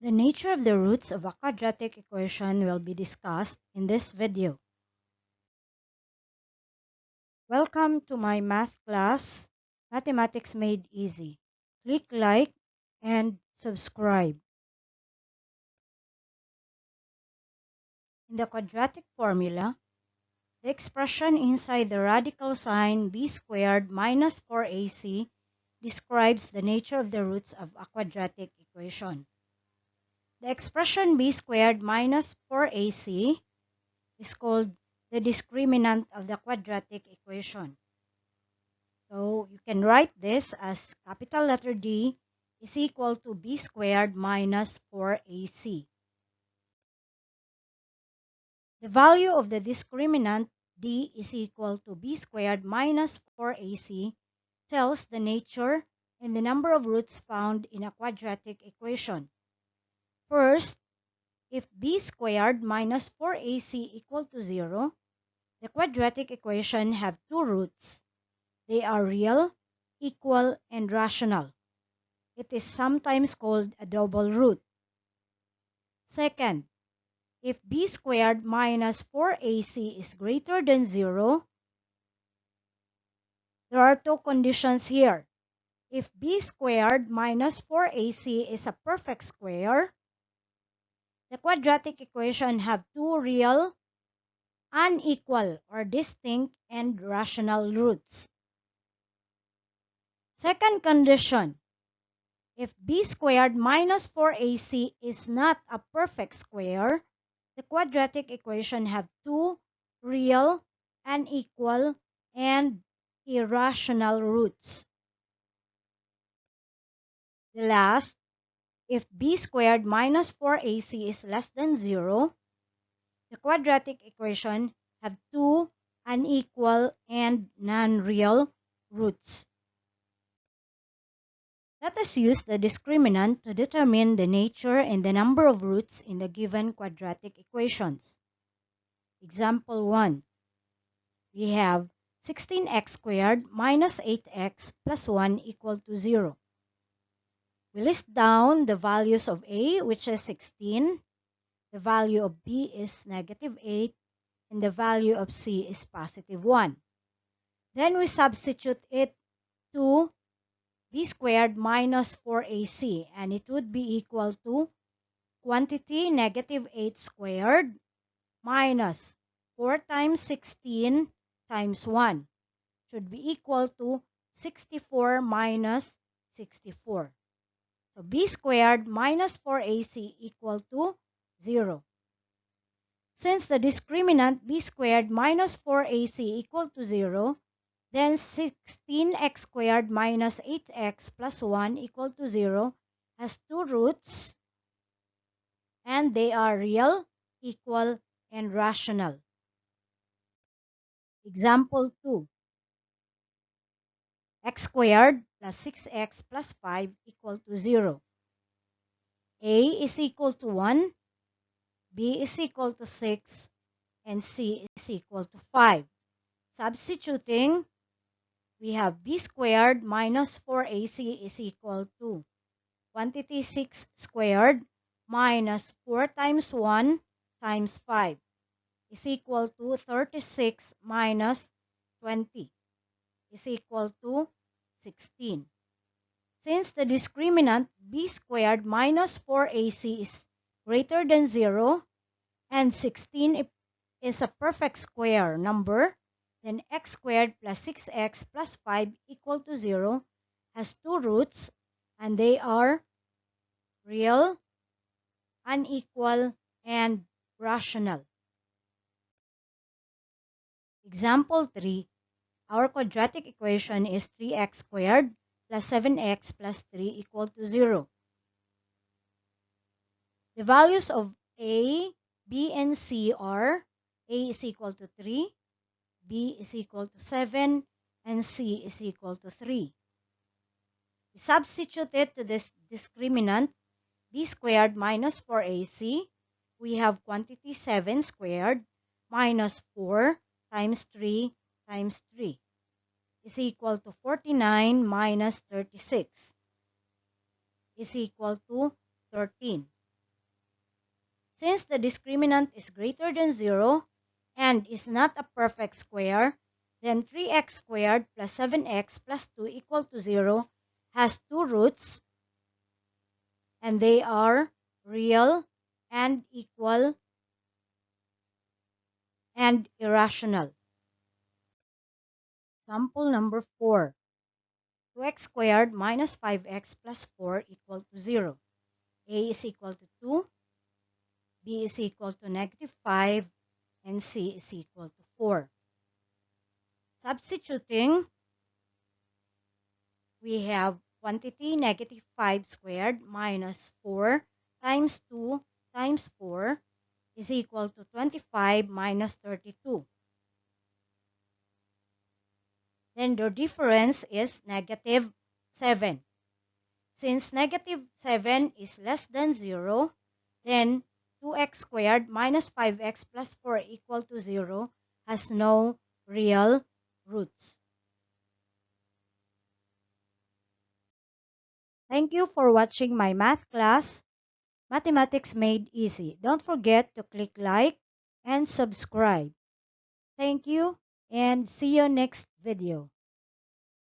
The nature of the roots of a quadratic equation will be discussed in this video. Welcome to my math class, Mathematics Made Easy. Click like and subscribe. In the quadratic formula, the expression inside the radical sign b squared minus 4ac describes the nature of the roots of a quadratic equation. The expression b squared minus 4ac is called the discriminant of the quadratic equation. So you can write this as capital letter D is equal to b squared minus 4ac. The value of the discriminant D is equal to b squared minus 4ac tells the nature and the number of roots found in a quadratic equation. First, if b squared minus 4ac equal to 0, the quadratic equation have two roots. They are real, equal, and rational. It is sometimes called a double root. Second, if b squared minus 4ac is greater than 0, there are two conditions here. If b squared minus 4ac is a perfect square, the quadratic equation have two real, unequal, or distinct and rational roots. Second condition, if b squared minus 4ac is not a perfect square, the quadratic equation have two real, unequal, and irrational roots. The last, if b squared minus 4ac is less than 0, the quadratic equation have two unequal and non-real roots. Let us use the discriminant to determine the nature and the number of roots in the given quadratic equations. Example 1. We have 16x squared minus 8x plus 1 equal to 0. We list down the values of a, which is 16, the value of b is negative 8, and the value of c is positive 1. Then we substitute it to b squared minus 4ac, and it would be equal to quantity negative 8 squared minus 4 times 16 times 1 should be equal to 64 minus 64. So b squared minus 4ac equal to 0. Since the discriminant b squared minus 4ac equal to 0, then 16x squared minus 8x plus 1 equal to 0 has two roots, and they are real, equal, and rational. Example 2. X squared plus 6x plus 5 equal to 0. A is equal to 1, B is equal to 6, and C is equal to 5. Substituting, we have b squared minus 4ac is equal to quantity 6 squared minus 4 times 1 times 5 is equal to 36 minus 20 is equal to 16. Since the discriminant b squared minus 4ac is greater than 0 and 16 is a perfect square number, then x squared plus 6x plus 5 equal to 0 has two roots, and they are real, unequal, and rational. Example 3. Our quadratic equation is 3x squared plus 7x plus 3 equal to 0. The values of a, b, and c are a is equal to 3, b is equal to 7, and c is equal to 3. We substitute it to this discriminant b squared minus 4ac. We have quantity 7 squared minus 4 times 3 times 3 is equal to 49 minus 36 is equal to 13. Since the discriminant is greater than 0 and is not a perfect square, then 3x squared plus 7x plus 2 equal to 0 has two roots, and they are real and equal and irrational. Example number 4. 2x squared minus 5x plus 4 equal to 0. A is equal to 2, B is equal to negative 5, and C is equal to 4. Substituting, we have quantity negative 5 squared minus 4 times 2 times 4 is equal to 25 minus 32. Then the difference is negative 7. Since negative 7 is less than 0, then 2x squared minus 5x plus 4 equal to 0 has no real roots. Thank you for watching my math class, Mathematics Made Easy. Don't forget to click like and subscribe. Thank you and see you next video.